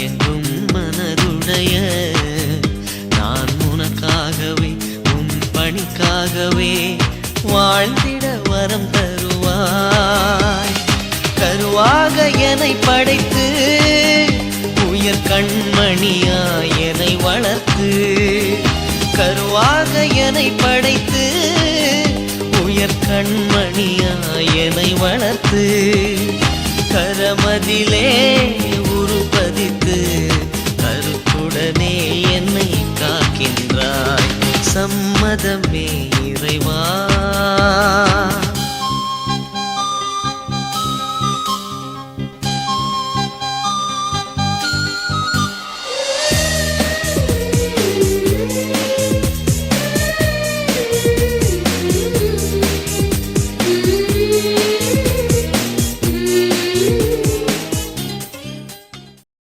எங்கும் மனதுடைய நான் உனக்காகவே உன் பணிக்காகவே வாழ்ந்திட வரம் தருவாய். கருவாக என்னை படைத்து உயர் கண்மணியாய் என்னை வளர்த்து, கருவாக என்னை படைத்து உயர் கண்மணியாய் என்னை வளர்த்து, கரமதிலே